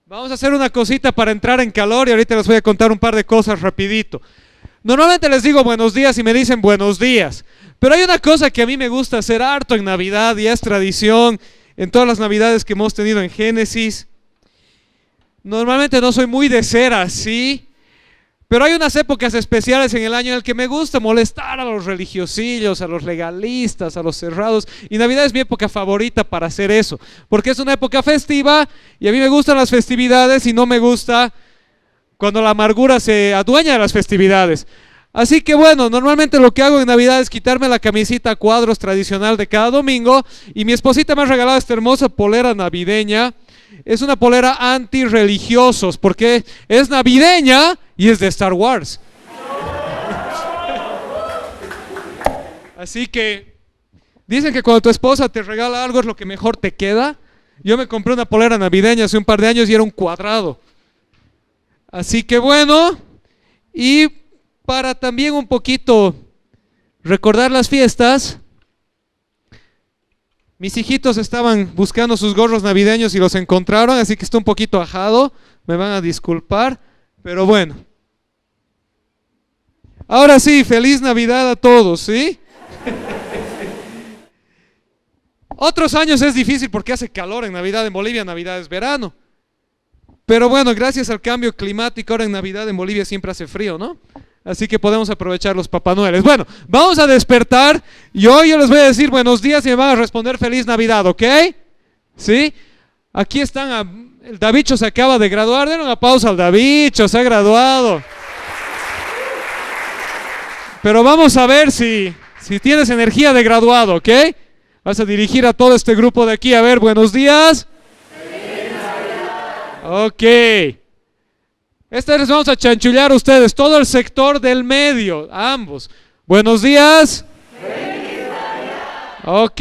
Vamos a hacer una cosita para entrar en calor y ahorita les voy a contar un par de cosas rapidito. Normalmente les digo buenos días y me dicen buenos días, pero hay una cosa que a mí me gusta hacer harto en Navidad y es tradición en todas las Navidades que hemos tenido en Génesis. Normalmente no soy muy de ser así, pero hay unas épocas especiales en el año en el que me gusta molestar a los religiosillos, a los legalistas, a los cerrados. Y Navidad es mi época favorita para hacer eso, porque es una época festiva y a mí me gustan las festividades y no me gusta cuando la amargura se adueña de las festividades. Así que bueno, normalmente lo que hago en Navidad es quitarme la camisita a cuadros tradicional de cada domingo y mi esposita me ha regalado esta hermosa polera navideña. Es una polera anti-religiosos porque es navideña y es de Star Wars. Así que dicen que cuando tu esposa te regala algo es lo que mejor te queda. Yo me compré una polera navideña hace un par de años y era un cuadrado. Así que bueno, y para también un poquito recordar las fiestas, mis hijitos estaban buscando sus gorros navideños y los encontraron, así que está un poquito ajado, me van a disculpar, pero bueno. Ahora sí, feliz Navidad a todos, ¿sí? Otros años es difícil porque hace calor en Navidad en Bolivia, Navidad es verano. Pero bueno, gracias al cambio climático, ahora en Navidad en Bolivia siempre hace frío, ¿no? Así que podemos aprovechar los Papá Noeles. Bueno, vamos a despertar y hoy yo les voy a decir buenos días y me van a responder feliz Navidad, ¿ok? ¿Sí? Aquí están, el Davicho se acaba de graduar, den una pausa al Davicho, se ha graduado. Pero vamos a ver si tienes energía de graduado, ¿ok? Vas a dirigir a todo este grupo de aquí, a ver, buenos días. Ok. Esta vez les vamos a chanchullar a ustedes, todo el sector del medio, ambos. Buenos días. Ok,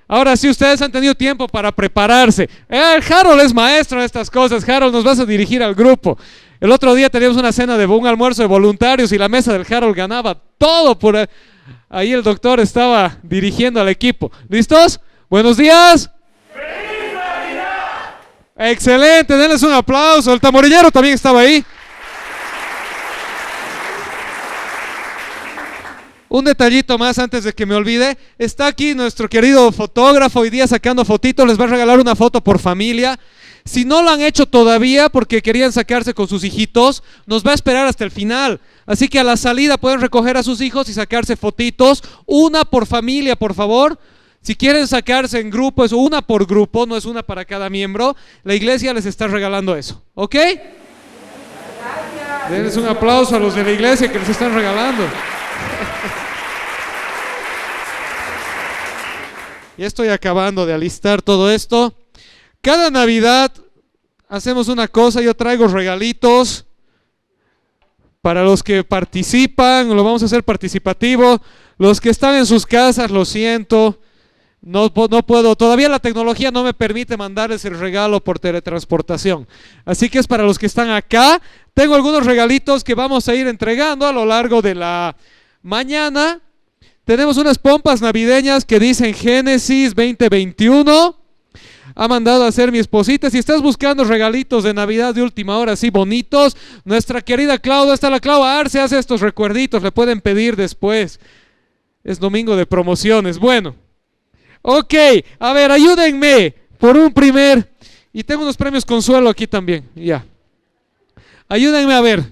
ahora sí ustedes han tenido tiempo para prepararse. Harold es maestro de estas cosas. Harold, nos vas a dirigir al grupo. El otro día teníamos una cena de un almuerzo de voluntarios y la mesa del Harold ganaba todo por ahí. El doctor estaba dirigiendo al equipo. ¿Listos? Buenos días. Excelente, denles un aplauso. El tamborillero también estaba ahí. Un detallito más antes de que me olvide. Está aquí nuestro querido fotógrafo hoy día sacando fotitos. Les va a regalar una foto por familia. Si no lo han hecho todavía porque querían sacarse con sus hijitos, nos va a esperar hasta el final. Así que a la salida pueden recoger a sus hijos y sacarse fotitos. Una por familia, por favor. Si quieren sacarse en grupo, es una por grupo, no es una para cada miembro. La iglesia les está regalando eso, ¿ok? Denles un aplauso a los de la iglesia que les están regalando. Ya estoy acabando de alistar todo esto. Cada Navidad hacemos una cosa, yo traigo regalitos para los que participan, lo vamos a hacer participativo. Los que están en sus casas, lo siento. No puedo, todavía la tecnología no me permite mandarles el regalo por teletransportación. Así que es para los que están acá. Tengo algunos regalitos que vamos a ir entregando a lo largo de la mañana. Tenemos unas pompas navideñas que dicen Génesis 2021. Ha mandado a hacer mi esposita. Si estás buscando regalitos de Navidad de última hora así bonitos, nuestra querida Claudia, está la Clau Arce, hace estos recuerditos, le pueden pedir después. Es domingo de promociones. Bueno. Ok, a ver, ayúdenme por un primer, y tengo unos premios consuelo aquí también, ya. Ayúdenme a ver,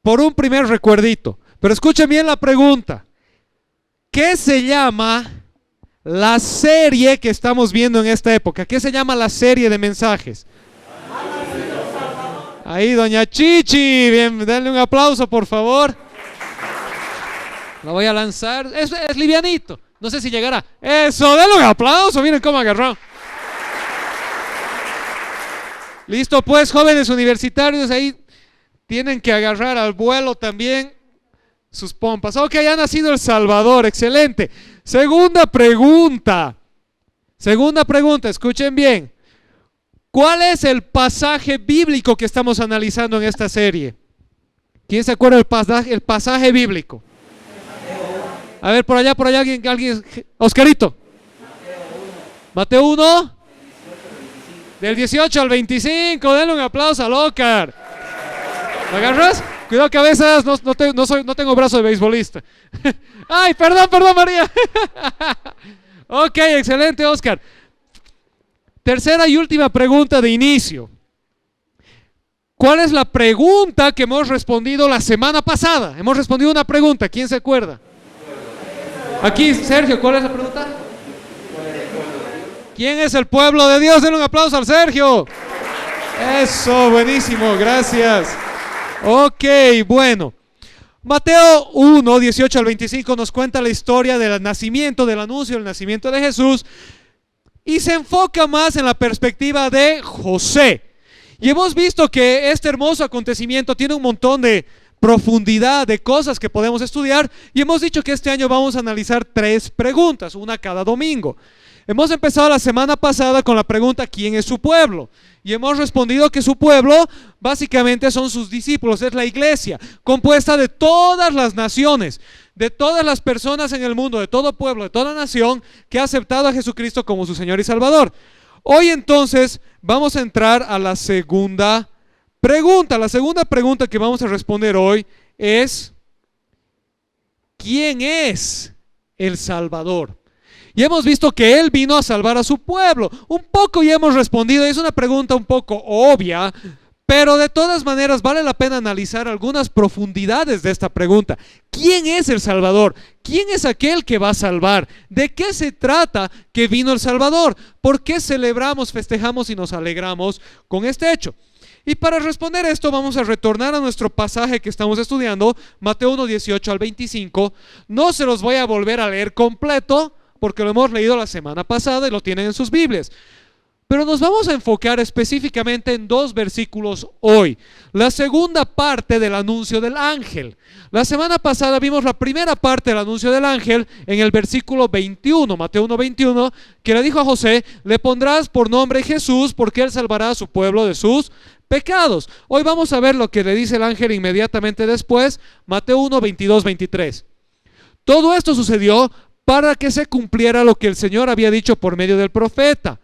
por un primer recuerdito, pero escuchen bien la pregunta. ¿Qué se llama la serie que estamos viendo en esta época? ¿Qué se llama la serie de mensajes? Ahí, doña Chichi, bien, denle un aplauso por favor. La voy a lanzar, es livianito. No sé si llegará. Eso, denle un aplauso. Miren cómo agarró. Listo, pues, jóvenes universitarios, ahí tienen que agarrar al vuelo también sus pompas. Ok, ha nacido El Salvador. Excelente. Segunda pregunta, escuchen bien. ¿Cuál es el pasaje bíblico que estamos analizando en esta serie? ¿Quién se acuerda del pasaje bíblico? A ver, por allá, alguien, Oscarito. Mateo 1, del 18 al 25. Denle un aplauso a Oscar. ¿Me agarras? Cuidado cabezas, no tengo brazo de beisbolista. Ay, perdón María. Ok, excelente Oscar. Tercera y última pregunta de inicio. ¿Cuál es la pregunta que hemos respondido la semana pasada? Hemos respondido una pregunta, ¿quién se acuerda? Aquí, Sergio, ¿cuál es la pregunta? ¿Quién es el pueblo de Dios? Denle un aplauso al Sergio. Eso, buenísimo, gracias. Ok, bueno. Mateo 1, 18 al 25 nos cuenta la historia del nacimiento, del anuncio del nacimiento de Jesús, y se enfoca más en la perspectiva de José. Y hemos visto que este hermoso acontecimiento tiene un montón de profundidad, de cosas que podemos estudiar, y hemos dicho que este año vamos a analizar 3 preguntas, una cada domingo. Hemos empezado la semana pasada con la pregunta ¿quién es su pueblo? Y hemos respondido que su pueblo básicamente son sus discípulos, es la iglesia, compuesta de todas las naciones, de todas las personas en el mundo, de todo pueblo, de toda nación que ha aceptado a Jesucristo como su Señor y Salvador. Hoy entonces vamos a entrar a la segunda pregunta. La segunda pregunta que vamos a responder hoy es ¿quién es el Salvador? Y hemos visto que Él vino a salvar a su pueblo. Un poco ya hemos respondido, es una pregunta un poco obvia, pero de todas maneras vale la pena analizar algunas profundidades de esta pregunta. ¿Quién es el Salvador? ¿Quién es aquel que va a salvar? ¿De qué se trata que vino el Salvador? ¿Por qué celebramos, festejamos y nos alegramos con este hecho? Y para responder esto vamos a retornar a nuestro pasaje que estamos estudiando, Mateo 1, 18 al 25. No se los voy a volver a leer completo, porque lo hemos leído la semana pasada y lo tienen en sus Biblias. Pero nos vamos a enfocar específicamente en 2 versículos hoy. La segunda parte del anuncio del ángel. La semana pasada vimos la primera parte del anuncio del ángel en el versículo 21, Mateo 1, 21, que le dijo a José, le pondrás por nombre Jesús, porque él salvará a su pueblo de sus pecados. Hoy vamos a ver lo que le dice el ángel inmediatamente después, Mateo 1, 22, 23. Todo esto sucedió para que se cumpliera lo que el Señor había dicho por medio del profeta.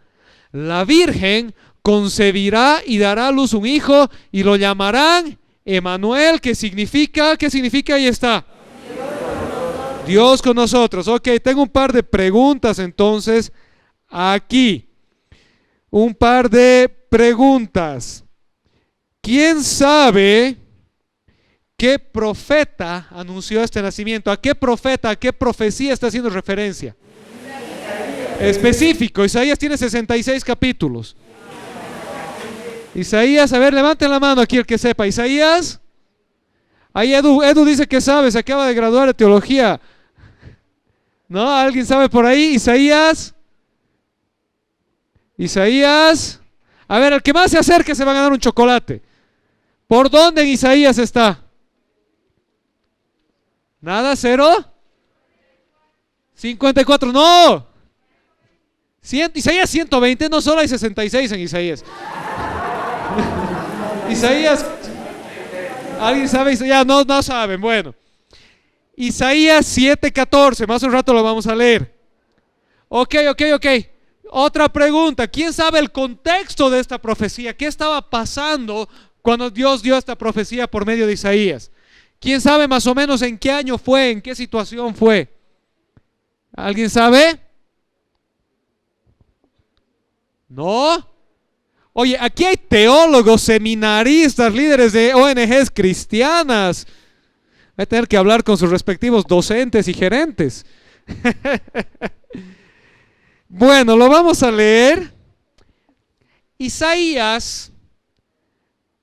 La virgen concebirá y dará a luz un hijo y lo llamarán Emanuel, que significa, ¿qué significa? Ahí está. Dios con nosotros. Ok, tengo un par de preguntas entonces aquí. Un par de preguntas. ¿Quién sabe qué profeta anunció este nacimiento? ¿A qué profeta, a qué profecía está haciendo referencia? Específico. Isaías tiene 66 capítulos. Isaías, a ver, levanten la mano aquí el que sepa. Isaías. Ahí Edu dice que sabe, se acaba de graduar de teología. ¿No? ¿Alguien sabe por ahí? Isaías. Isaías. A ver, el que más se acerque se va a ganar un chocolate. ¿Por dónde en Isaías está? ¿Nada? ¿Cero? 54, no. Isaías 120, no, solo hay 66 en Isaías. Isaías, ¿alguien sabe? Ya no saben, bueno. Isaías 7:14, más un rato lo vamos a leer. Ok. Otra pregunta, ¿quién sabe el contexto de esta profecía? ¿Qué estaba pasando cuando Dios dio esta profecía por medio de Isaías? ¿Quién sabe más o menos en qué año fue, en qué situación fue? ¿Alguien sabe? ¿No? Oye, aquí hay teólogos, seminaristas, líderes de ONGs cristianas. Hay que tener que hablar con sus respectivos docentes y gerentes. Bueno, lo vamos a leer. Isaías,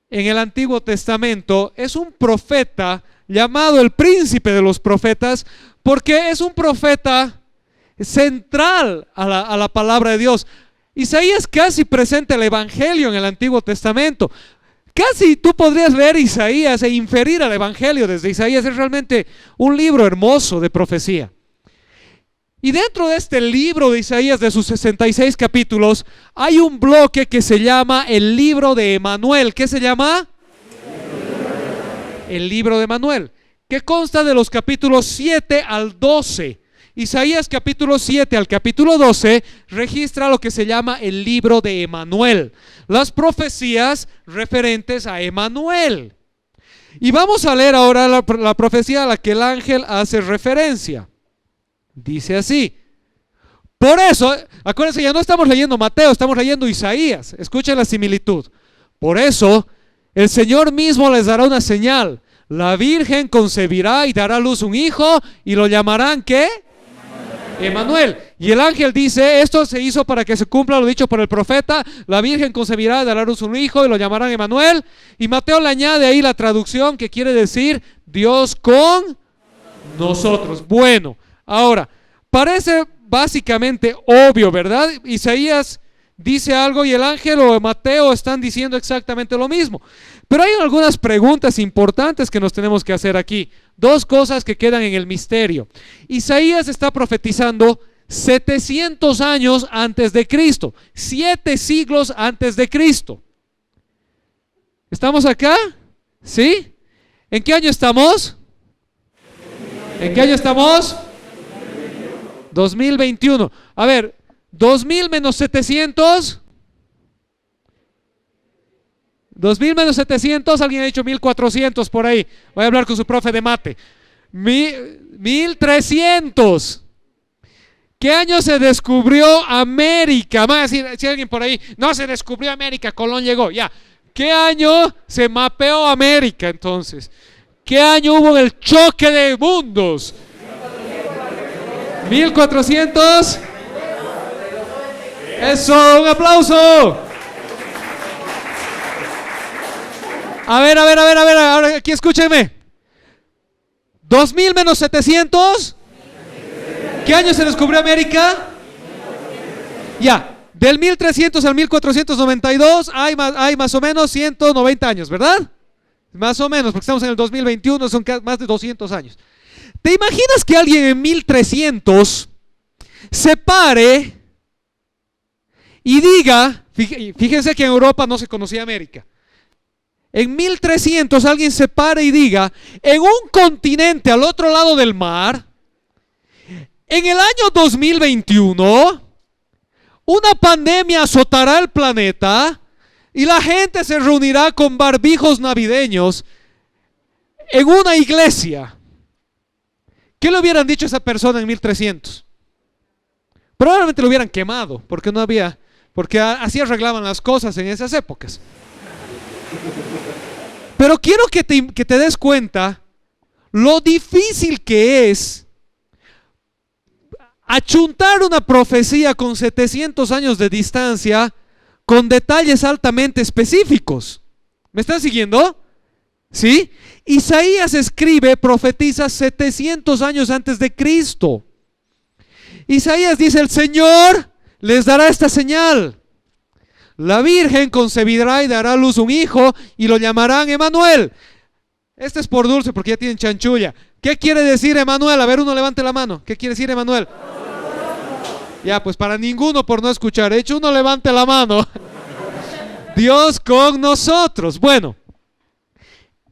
en el Antiguo Testamento, es un profeta llamado el príncipe de los profetas, porque es un profeta central a la palabra de Dios. Isaías casi presenta el Evangelio en el Antiguo Testamento. Casi tú podrías leer Isaías e inferir al Evangelio desde Isaías. Es realmente un libro hermoso de profecía. Y dentro de este libro de Isaías, de sus 66 capítulos, hay un bloque que se llama el libro de Emanuel. ¿Qué se llama? El libro de Emanuel, que consta de los capítulos 7 al 12. Isaías capítulo 7 al capítulo 12 registra lo que se llama el libro de Emanuel, las profecías referentes a Emanuel. Y vamos a leer ahora la profecía a la que el ángel hace referencia. Dice así: por eso, acuérdense, ya no estamos leyendo Mateo, estamos leyendo Isaías. Escuchen la similitud. Por eso, el Señor mismo les dará una señal. La Virgen concebirá y dará a luz un hijo y lo llamarán, ¿qué? Emanuel. Y el ángel dice: esto se hizo para que se cumpla lo dicho por el profeta. La Virgen concebirá y dará a luz un hijo y lo llamarán Emanuel. Y Mateo le añade ahí la traducción que quiere decir Dios con nosotros. Bueno, ahora, parece básicamente obvio, ¿verdad? Isaías dice algo y el ángel o Mateo están diciendo exactamente lo mismo. Pero hay algunas preguntas importantes que nos tenemos que hacer aquí. Dos cosas que quedan en el misterio. Isaías está profetizando 700 años antes de Cristo, 7 siglos antes de Cristo. ¿Estamos acá? ¿Sí? ¿En qué año estamos? ¿En qué año estamos? 2021. A ver, 2000 menos 700. 2000 menos 700, alguien ha dicho 1400 por ahí. Voy a hablar con su profe de mate. 1300. ¿Qué año se descubrió América? Van a decir, si alguien por ahí, no se descubrió América, Colón llegó. Ya. ¿Qué año se mapeó América entonces? ¿Qué año hubo el choque de mundos? 1400. Eso, un aplauso. A ver, ahora aquí escúchenme. 2000 menos 700. ¿Qué año se descubrió América? Ya, del 1300 al 1492 hay más o menos 190 años, ¿verdad? Más o menos, porque estamos en el 2021, son más de 200 años. ¿Te imaginas que alguien en 1300 se pare y diga, fíjense que en Europa no se conocía América, en 1300 alguien se pare y diga, en un continente al otro lado del mar, en el año 2021, una pandemia azotará el planeta y la gente se reunirá con barbijos navideños en una iglesia? ¿Qué le hubieran dicho a esa persona en 1300? Probablemente lo hubieran quemado, porque no había, porque así arreglaban las cosas en esas épocas. Pero quiero que te des cuenta lo difícil que es achuntar una profecía con 700 años de distancia con detalles altamente específicos. ¿Me están siguiendo? ¿Sí? Isaías escribe, profetiza 700 años antes de Cristo. Isaías dice: el Señor les dará esta señal. La Virgen concebirá y dará a luz un hijo y lo llamarán Emanuel. Este es por dulce porque ya tienen chanchulla. ¿Qué quiere decir Emanuel? A ver, uno levante la mano. ¿Qué quiere decir Emanuel? Ya, pues para ninguno por no escuchar. De hecho, uno levante la mano. Dios con nosotros. Bueno,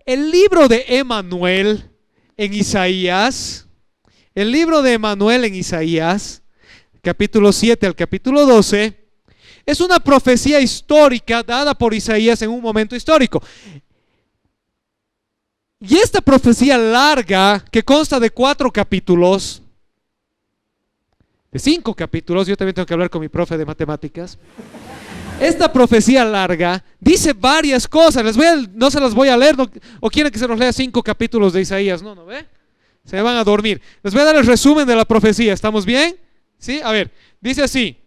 el libro de Emanuel en Isaías, capítulo 7 al capítulo 12, es una profecía histórica dada por Isaías en un momento histórico. Y esta profecía larga, que consta de 4 capítulos, de 5 capítulos, yo también tengo que hablar con mi profe de matemáticas. Esta profecía larga dice varias cosas. No se las voy a leer, o quieren que se los lea 5 capítulos de Isaías. No, ¿ve? Se van a dormir. Les voy a dar el resumen de la profecía. ¿Estamos bien? ¿Sí? A ver, dice así: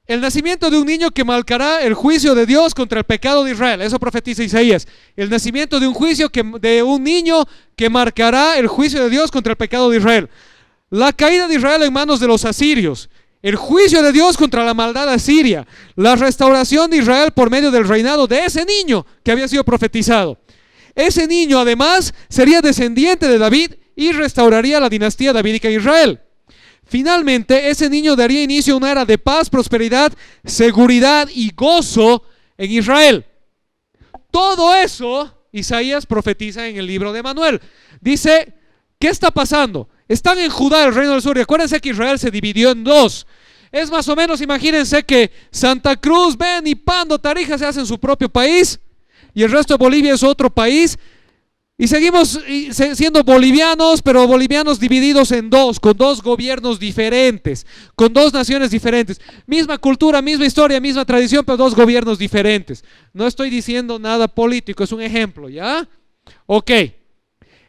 el nacimiento de un niño que marcará el juicio de Dios contra el pecado de Israel. Eso profetiza Isaías. El nacimiento de un niño que marcará el juicio de Dios contra el pecado de Israel. La caída de Israel en manos de los asirios. El juicio de Dios contra la maldad asiria. La restauración de Israel por medio del reinado de ese niño que había sido profetizado. Ese niño además sería descendiente de David y restauraría la dinastía davídica en Israel. Finalmente, ese niño daría inicio a una era de paz, prosperidad, seguridad y gozo en Israel. Todo eso Isaías profetiza en el libro de Emanuel. Dice: ¿Qué está pasando? Están en Judá, el reino del sur, y acuérdense que Israel se dividió en dos. Es más o menos, imagínense que Santa Cruz, Beni, Pando, Tarija se hacen su propio país y el resto de Bolivia es otro país. Y seguimos siendo bolivianos, pero bolivianos divididos en dos, con dos gobiernos diferentes, con dos naciones diferentes. Misma cultura, misma historia, misma tradición, pero dos gobiernos diferentes. No estoy diciendo nada político, es un ejemplo, ¿ya? Ok.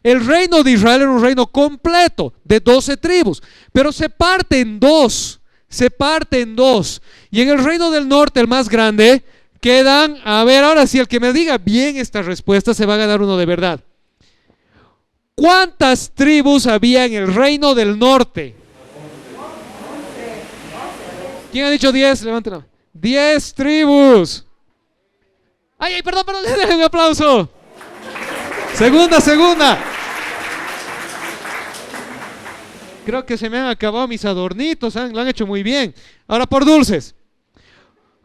El reino de Israel era un reino completo de 12 tribus, pero se parte en dos. Se parte en dos. Y en el reino del norte, el más grande, quedan, a ver, ahora sí, el que me diga bien esta respuesta se va a ganar uno de verdad. ¿Cuántas tribus había en el reino del norte? ¿Quién ha dicho 10? Levanten. 10 tribus. Ay, perdón, denle un aplauso. Segunda. Creo que se me han acabado mis adornitos, lo han hecho muy bien. Ahora por dulces.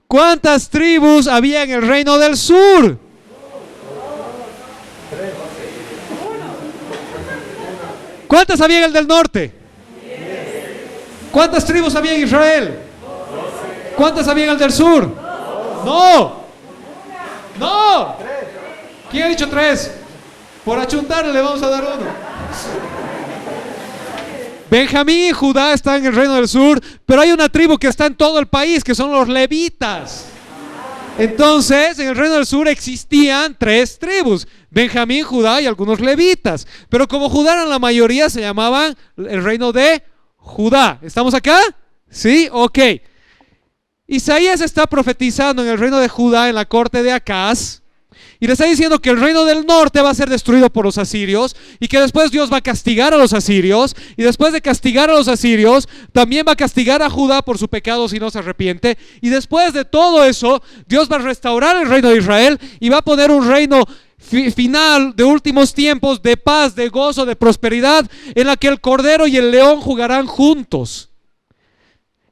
¿Cuántas tribus había en el reino del sur? ¿Cuántas había en el del norte? ¿Cuántas tribus había en Israel? ¿Cuántas había en el del sur? No. ¿Quién ha dicho 3? Por achuntarle le vamos a dar uno. Benjamín y Judá están en el reino del sur, pero hay una tribu que está en todo el país, que son los levitas. Entonces, en el reino del sur existían 3 tribus: Benjamín, Judá y algunos levitas. Pero como Judá eran la mayoría, se llamaban el reino de Judá. ¿Estamos acá? ¿Sí? Ok. Isaías está profetizando en el reino de Judá, en la corte de Acaz, y le está diciendo que el reino del norte va a ser destruido por los asirios y que después Dios va a castigar a los asirios, y después de castigar a los asirios también va a castigar a Judá por su pecado si no se arrepiente, y después de todo eso Dios va a restaurar el reino de Israel y va a poner un reino final de últimos tiempos, de paz, de gozo, de prosperidad, en la que el cordero y el león jugarán juntos,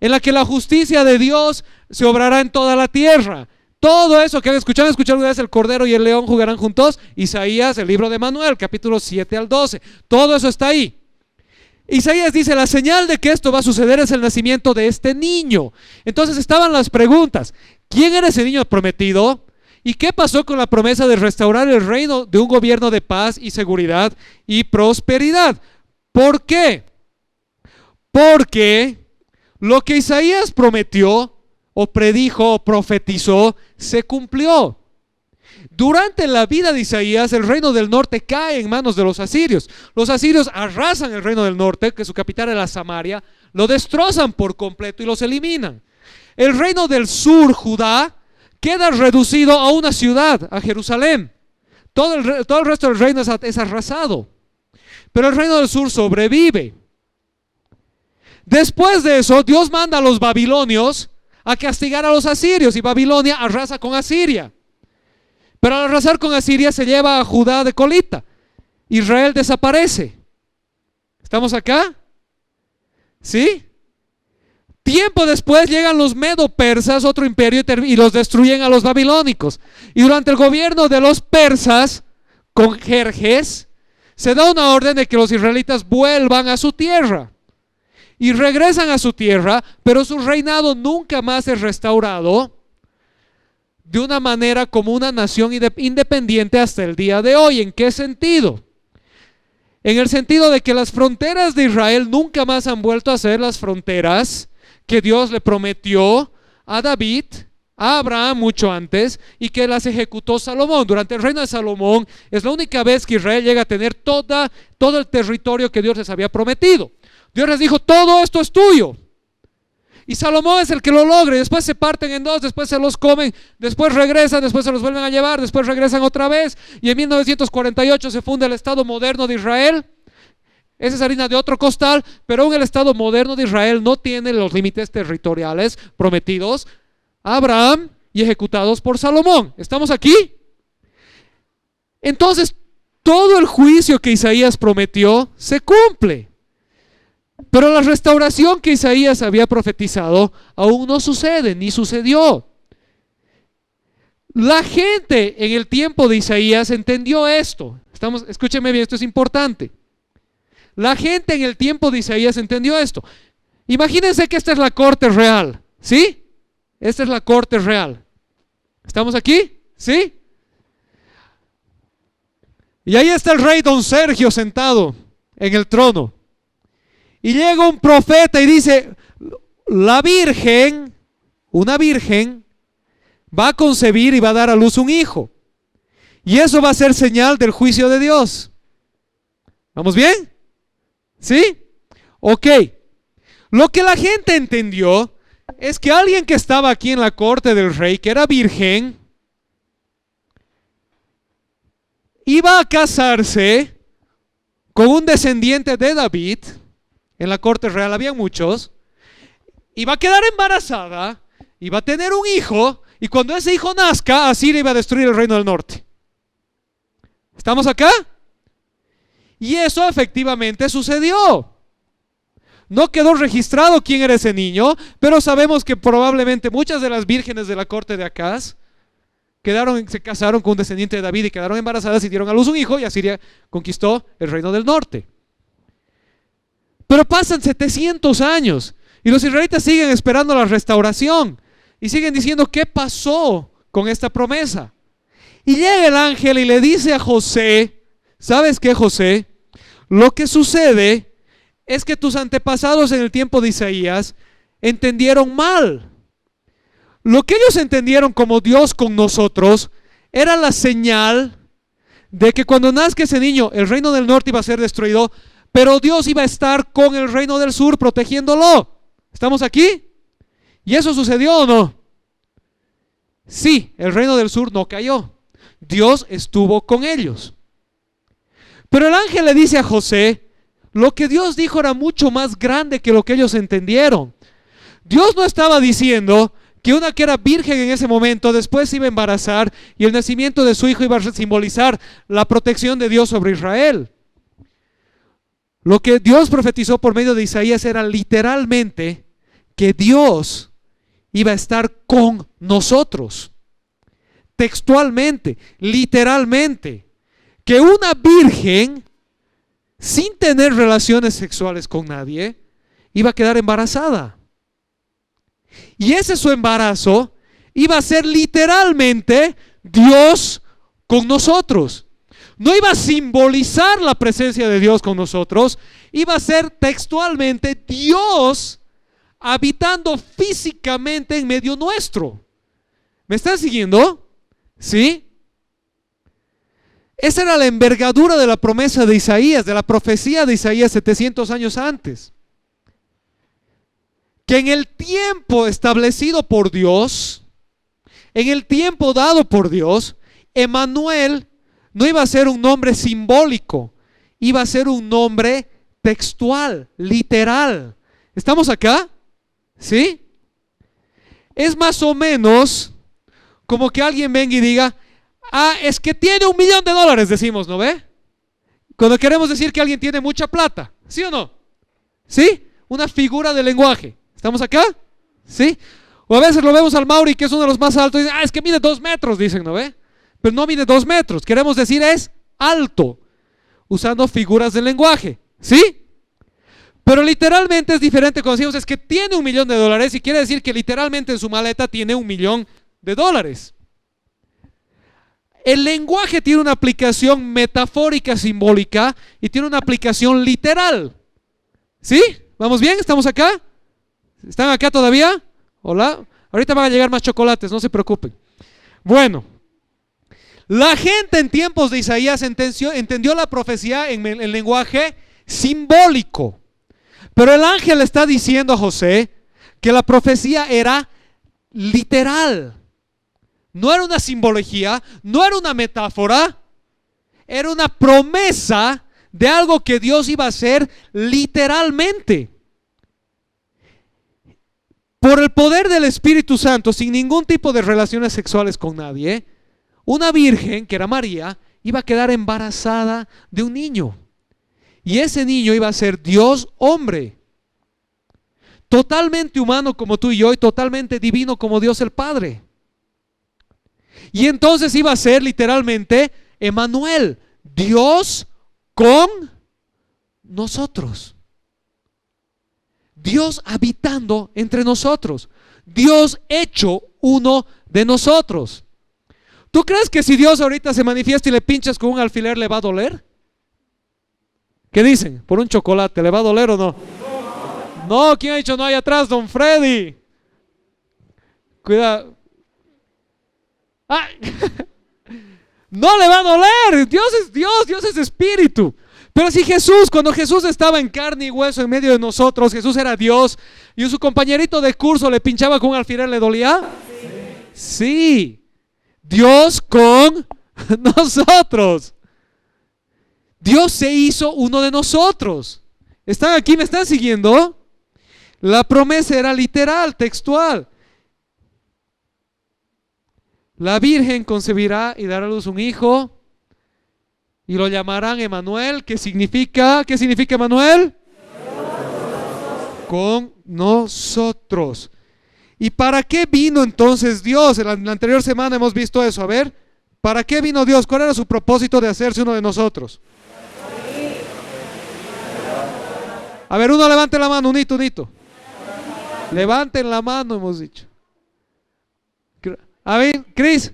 en la que la justicia de Dios se obrará en toda la tierra. Todo eso que han escuchado una vez, el cordero y el león jugarán juntos. Isaías, el libro de Manuel, capítulos 7 al 12. Todo eso está ahí. Isaías dice: la señal de que esto va a suceder es el nacimiento de este niño. Entonces estaban las preguntas: ¿quién era ese niño prometido? ¿Y qué pasó con la promesa de restaurar el reino de un gobierno de paz y seguridad y prosperidad? ¿Por qué? Porque lo que Isaías prometió, o predijo, o profetizó, se cumplió. Durante la vida de Isaías, el reino del norte cae en manos de los asirios. Los asirios arrasan el reino del norte, que su capital era Samaria, lo destrozan por completo y los eliminan. El reino del sur, Judá, queda reducido a una ciudad, a Jerusalén. Todo el resto del reino es arrasado. Pero el reino del sur sobrevive. Después de eso, Dios manda a los babilonios a castigar a los asirios, y Babilonia arrasa con Asiria. Pero al arrasar con Asiria se lleva a Judá de colita. Israel desaparece. ¿Estamos acá? ¿Sí? Tiempo después llegan los medo-persas, otro imperio, y los destruyen a los babilónicos. Y durante el gobierno de los persas, con Jerjes, se da una orden de que los israelitas vuelvan a su tierra. Y regresan a su tierra, pero su reinado nunca más es restaurado de una manera como una nación independiente hasta el día de hoy. ¿En qué sentido? En el sentido de que las fronteras de Israel nunca más han vuelto a ser las fronteras que Dios le prometió a David, a Abraham mucho antes, y que las ejecutó Salomón. Durante el reino de Salomón es la única vez que Israel llega a tener todo el territorio que Dios les había prometido. Dios les dijo: todo esto es tuyo. Y Salomón es el que lo logra, y después se parten en dos, después se los comen, después regresan, después se los vuelven a llevar, después regresan otra vez, y en 1948 se funda el Estado moderno de Israel. Esa es harina de otro costal, pero aún el Estado moderno de Israel no tiene los límites territoriales prometidos a Abraham y ejecutados por Salomón. ¿Estamos aquí? Entonces, todo el juicio que Isaías prometió se cumple. Pero la restauración que Isaías había profetizado aún no sucede, ni sucedió. La gente en el tiempo de Isaías entendió esto. Escúcheme bien, esto es importante. La gente en el tiempo de Isaías entendió esto. Imagínense que esta es la corte real, ¿sí? Esta es la corte real. ¿Estamos aquí? ¿Sí? Y ahí está el rey Don Sergio sentado en el trono. Y llega un profeta y dice, la virgen, una virgen, va a concebir y va a dar a luz un hijo. Y eso va a ser señal del juicio de Dios. ¿Vamos bien? ¿Sí? Ok. Lo que la gente entendió es que alguien que estaba aquí en la corte del rey, que era virgen, iba a casarse con un descendiente de David. En la corte real había muchos. Iba a quedar embarazada, iba a tener un hijo, y cuando ese hijo nazca, Asiria iba a destruir el reino del norte. ¿Estamos acá? Y eso efectivamente sucedió. No quedó registrado quién era ese niño, pero sabemos que probablemente muchas de las vírgenes de la corte de Acaz se casaron con un descendiente de David y quedaron embarazadas y dieron a luz un hijo, y Asiria conquistó el reino del norte. Pero pasan 700 años y los israelitas siguen esperando la restauración y siguen diciendo, ¿qué pasó con esta promesa? Y llega el ángel y le dice a José, ¿sabes qué, José? Lo que sucede es que tus antepasados en el tiempo de Isaías entendieron mal. Lo que ellos entendieron como Dios con nosotros era la señal de que cuando nazca ese niño, el reino del norte iba a ser destruido, pero Dios iba a estar con el reino del sur protegiéndolo. ¿Estamos aquí? ¿Y eso sucedió o no? Sí, el reino del sur no cayó. Dios estuvo con ellos. Pero el ángel le dice a José, lo que Dios dijo era mucho más grande que lo que ellos entendieron. Dios no estaba diciendo que una que era virgen en ese momento después se iba a embarazar y el nacimiento de su hijo iba a simbolizar la protección de Dios sobre Israel. Lo que Dios profetizó por medio de Isaías era literalmente que Dios iba a estar con nosotros. Textualmente, literalmente, que una virgen, sin tener relaciones sexuales con nadie, iba a quedar embarazada. Y ese su embarazo iba a ser literalmente Dios con nosotros. No iba a simbolizar la presencia de Dios con nosotros, iba a ser textualmente Dios habitando físicamente en medio nuestro. ¿Me están siguiendo? ¿Sí? Esa era la envergadura de la promesa de Isaías, de la profecía de Isaías 700 años antes. Que en el tiempo establecido por Dios, en el tiempo dado por Dios, Emmanuel no iba a ser un nombre simbólico, iba a ser un nombre textual, literal. ¿Estamos acá? ¿Sí? Es más o menos como que alguien venga y diga, es que tiene $1,000,000, decimos, ¿no ve? Cuando queremos decir que alguien tiene mucha plata, ¿sí o no? ¿Sí? Una figura de lenguaje. ¿Estamos acá? ¿Sí? O a veces lo vemos al Mauri, que es uno de los más altos, y dicen, es que mide 2 metros, dicen, ¿no ve? Pero no mide 2 metros, queremos decir es alto, usando figuras del lenguaje, ¿sí? Pero literalmente es diferente cuando decimos es que tiene $1,000,000 y quiere decir que literalmente en su maleta tiene $1,000,000. El lenguaje tiene una aplicación metafórica, simbólica, y tiene una aplicación literal. ¿Sí? ¿Vamos bien? ¿Estamos acá? ¿Están acá todavía? Hola. Ahorita van a llegar más chocolates, no se preocupen. Bueno, la gente en tiempos de Isaías entendió la profecía en el lenguaje simbólico. Pero el ángel está diciendo a José que la profecía era literal. No era una simbología, no era una metáfora, era una promesa de algo que Dios iba a hacer literalmente. Por el poder del Espíritu Santo, sin ningún tipo de relaciones sexuales con nadie, una virgen, que era María, iba a quedar embarazada de un niño. Y ese niño iba a ser Dios hombre. Totalmente humano como tú y yo, y totalmente divino como Dios el Padre. Y entonces iba a ser literalmente Emmanuel, Dios con nosotros. Dios habitando entre nosotros. Dios hecho uno de nosotros. ¿Tú crees que si Dios ahorita se manifiesta y le pinchas con un alfiler le va a doler? ¿Qué dicen? Por un chocolate, ¿le va a doler o no? No, ¿quién ha dicho no hay atrás? Don Freddy. Cuidado. ¡Ay! No le va a doler. Dios es Dios, Dios es espíritu. Pero si Jesús, cuando Jesús estaba en carne y hueso en medio de nosotros, Jesús era Dios y su compañerito de curso le pinchaba con un alfiler, ¿le dolía? Sí. Dios con nosotros. Dios se hizo uno de nosotros. ¿Están aquí? ¿Me están siguiendo? La promesa era literal, textual. La Virgen concebirá y dará a luz un hijo y lo llamarán Emanuel. ¿Qué significa Emanuel? Con nosotros. ¿Y para qué vino entonces Dios? En la anterior semana hemos visto eso. A ver, ¿para qué vino Dios? ¿Cuál era su propósito de hacerse uno de nosotros? A ver, uno levante la mano, un hito. Levanten la mano, hemos dicho. A ver, Cris.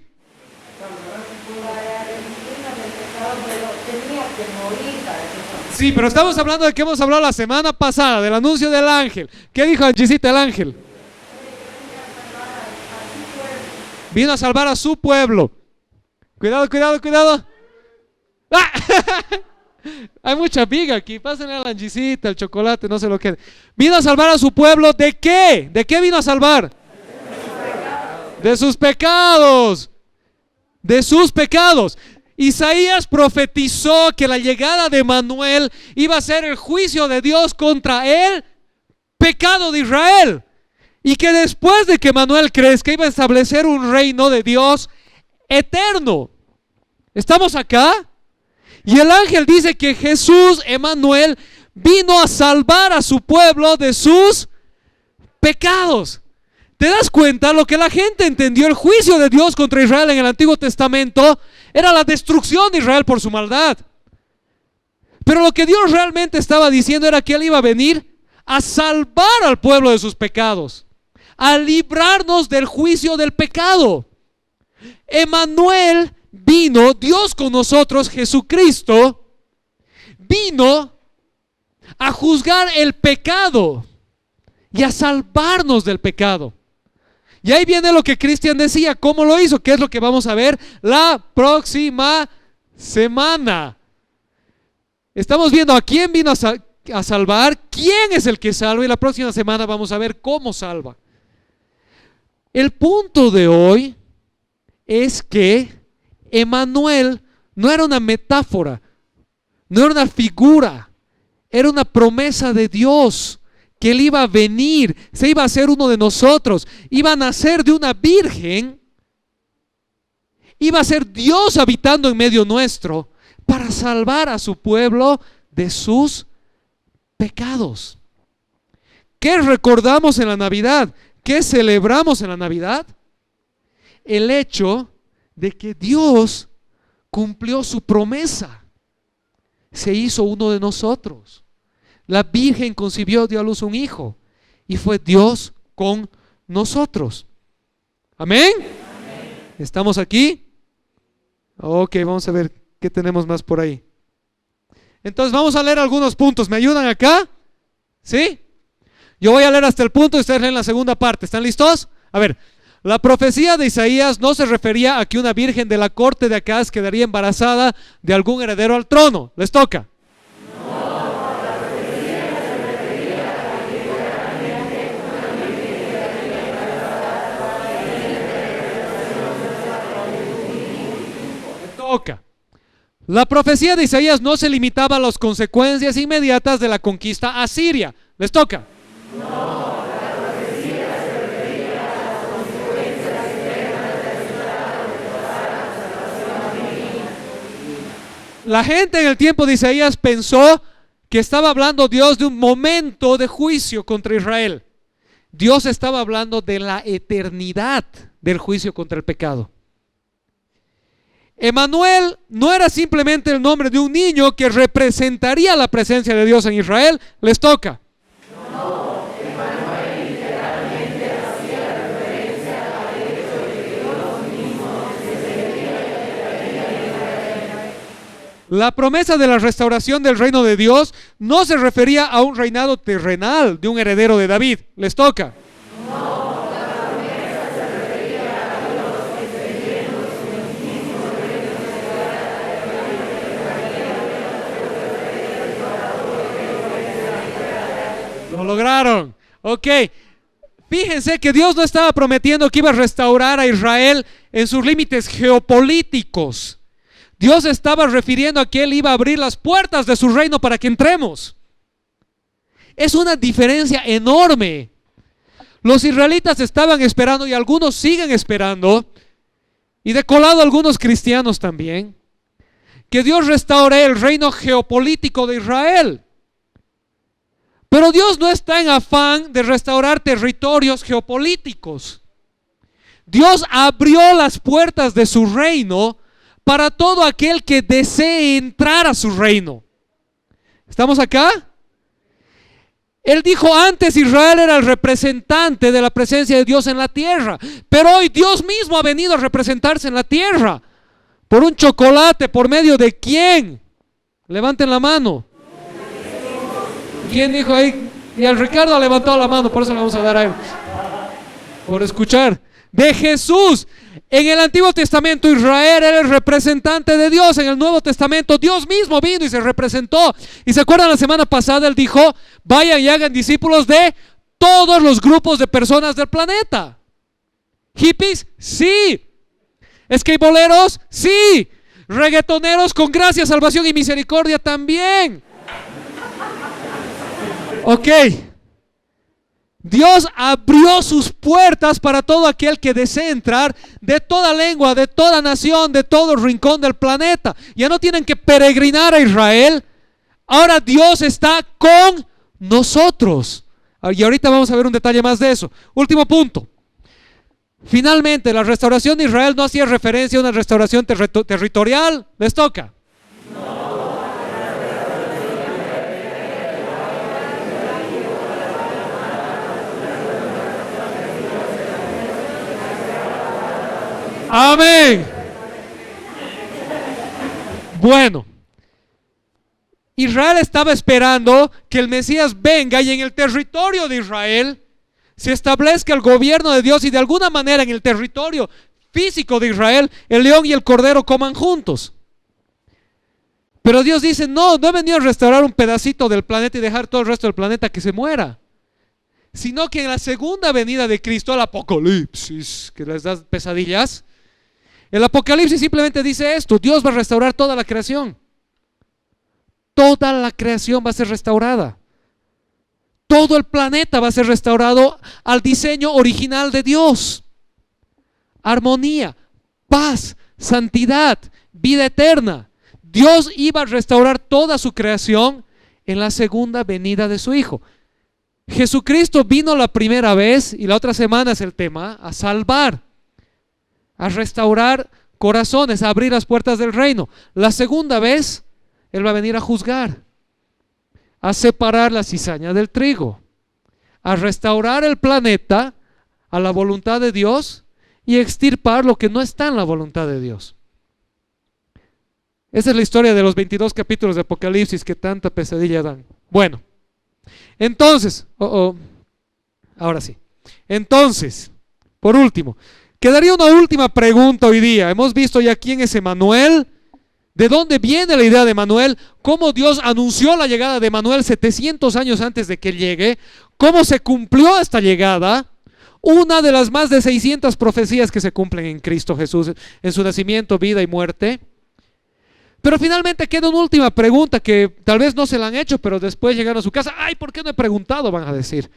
Sí, pero estamos hablando de que hemos hablado la semana pasada, del anuncio del ángel. ¿Qué dijo Angisita el ángel? Vino a salvar a su pueblo. Cuidado. ¡Ah! Hay mucha viga aquí. Pásenle a la Angisita, el chocolate, no se lo quede. Vino a salvar a su pueblo. ¿De qué? ¿De qué vino a salvar? De sus pecados. De sus pecados. Isaías profetizó que la llegada de Emanuel iba a ser el juicio de Dios contra el pecado de Israel. Y que después de que Emanuel crezca iba a establecer un reino de Dios eterno. ¿Estamos acá? Y el ángel dice que Jesús, Emanuel, vino a salvar a su pueblo de sus pecados. ¿Te das cuenta? Lo que la gente entendió, el juicio de Dios contra Israel en el Antiguo Testamento, era la destrucción de Israel por su maldad. Pero lo que Dios realmente estaba diciendo era que Él iba a venir a salvar al pueblo de sus pecados, a librarnos del juicio del pecado. Emanuel vino, Dios con nosotros, Jesucristo, vino a juzgar el pecado y a salvarnos del pecado. Y ahí viene lo que Cristian decía, ¿cómo lo hizo? ¿Qué es lo que vamos a ver la próxima semana? Estamos viendo a quién vino a salvar, quién es el que salva, y la próxima semana vamos a ver cómo salva. El punto de hoy es que Emanuel no era una metáfora, no era una figura, era una promesa de Dios, que Él iba a venir, se iba a hacer uno de nosotros, iba a nacer de una virgen, iba a ser Dios habitando en medio nuestro para salvar a su pueblo de sus pecados. ¿Qué recordamos en la Navidad? ¿Qué celebramos en la Navidad? El hecho de que Dios cumplió su promesa, se hizo uno de nosotros. La Virgen concibió, dio a luz un hijo y fue Dios con nosotros. ¿Amén? ¿Estamos aquí? Ok, vamos a ver qué tenemos más por ahí. Entonces vamos a leer algunos puntos. ¿Me ayudan acá? ¿Sí? Yo voy a leer hasta el punto y ustedes leen la segunda parte. ¿Están listos? A ver, la profecía de Isaías no se refería a que una virgen de la corte de Acaz quedaría embarazada de algún heredero al trono. ¿Les toca? La profecía de Isaías no se limitaba a las consecuencias inmediatas de la conquista asiria. ¿Les toca? No, la profecía se refería a las consecuencias externas del resultado de toda la salvación divina. La gente en el tiempo de Isaías pensó que estaba hablando Dios de un momento de juicio contra Israel. Dios estaba hablando de la eternidad del juicio contra el pecado. Emanuel no era simplemente el nombre de un niño que representaría la presencia de Dios en Israel. Les toca. La promesa de la restauración del reino de Dios no se refería a un reinado terrenal de un heredero de David. Les toca. Lo lograron. Ok. Fíjense que Dios no estaba prometiendo que iba a restaurar a Israel en sus límites geopolíticos. Dios estaba refiriendo a que Él iba a abrir las puertas de su reino para que entremos. Es una diferencia enorme. Los israelitas estaban esperando y algunos siguen esperando, y de colado algunos cristianos también, que Dios restaure el reino geopolítico de Israel. Pero Dios no está en afán de restaurar territorios geopolíticos. Dios abrió las puertas de su reino para todo aquel que desee entrar a su reino. ¿Estamos acá? Él dijo antes Israel era el representante de la presencia de Dios en la tierra, pero hoy Dios mismo ha venido a representarse en la tierra. ¿Por un chocolate? ¿Por medio de quién? Levanten la mano. ¿Quién dijo ahí? Y el Ricardo ha levantado la mano, por eso le vamos a dar a él. Por escuchar. De Jesús. En el Antiguo Testamento Israel era el representante de Dios. En el Nuevo Testamento Dios mismo vino y se representó. Y se acuerdan, la semana pasada Él dijo: vayan y hagan discípulos de todos los grupos de personas del planeta. ¿Hippies? Sí. ¿Esqueiboleros? Sí. ¿Reggaetoneros con gracia, salvación y misericordia? También. Ok. Dios abrió sus puertas para todo aquel que desee entrar, de toda lengua, de toda nación, de todo rincón del planeta. Ya no tienen que peregrinar a Israel. Ahora Dios está con nosotros. Y ahorita vamos a ver un detalle más de eso. Último punto. Finalmente, la restauración de Israel no hacía referencia a una restauración territorial. Les toca. Amén. Bueno, Israel estaba esperando que el Mesías venga y en el territorio de Israel se establezca el gobierno de Dios, y de alguna manera en el territorio físico de Israel el león y el cordero coman juntos. Pero Dios dice: no he venido a restaurar un pedacito del planeta y dejar todo el resto del planeta que se muera, sino que en la segunda venida de Cristo, el Apocalipsis, que les da pesadillas, el Apocalipsis simplemente dice esto: Dios va a restaurar toda la creación. Toda la creación va a ser restaurada. Todo el planeta va a ser restaurado al diseño original de Dios. Armonía, paz, santidad, vida eterna. Dios iba a restaurar toda su creación en la segunda venida de su Hijo. Jesucristo vino la primera vez, y la otra semana es el tema, a salvar, a restaurar corazones, a abrir las puertas del reino. La segunda vez Él va a venir a juzgar, a separar la cizaña del trigo, a restaurar el planeta a la voluntad de Dios y extirpar lo que no está en la voluntad de Dios. Esa es la historia de los 22 capítulos de Apocalipsis que tanta pesadilla dan. Bueno, entonces, ahora sí. Entonces, por último, quedaría una última pregunta hoy día. Hemos visto ya quién es Emanuel, de dónde viene la idea de Emanuel, cómo Dios anunció la llegada de Emanuel 700 años antes de que él llegue, cómo se cumplió esta llegada, una de las más de 600 profecías que se cumplen en Cristo Jesús, en su nacimiento, vida y muerte. Pero finalmente queda una última pregunta que tal vez no se la han hecho, pero después llegan a su casa: ay, ¿por qué no he preguntado? Van a decir.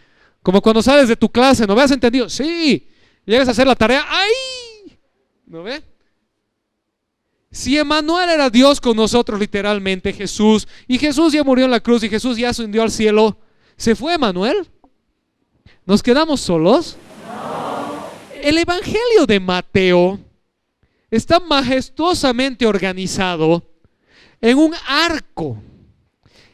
Como cuando sales de tu clase, ¿no has entendido? Sí. Llegas a hacer la tarea: ay, ¿no ve? Si Emanuel era Dios con nosotros, literalmente Jesús, y Jesús ya murió en la cruz y Jesús ya ascendió al cielo, ¿se fue Emanuel? ¿Nos quedamos solos? El Evangelio de Mateo está majestuosamente organizado en un arco.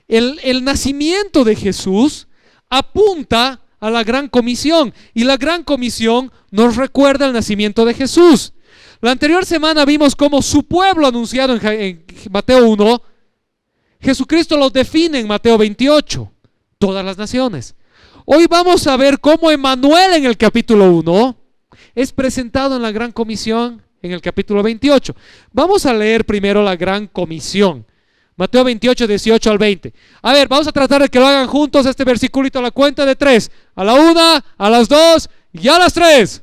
El nacimiento de Jesús apunta a la Gran Comisión, y la Gran Comisión nos recuerda el nacimiento de Jesús. La anterior semana vimos cómo su pueblo anunciado en Mateo 1, Jesucristo lo define en Mateo 28, todas las naciones. Hoy vamos a ver cómo Emmanuel en el capítulo 1 es presentado en la Gran Comisión en el capítulo 28. Vamos a leer primero la Gran Comisión. Mateo 28, 18 al 20. A ver, vamos a tratar de que lo hagan juntos este versiculito a la cuenta de 3. A la 1, a las 2 y a las 3.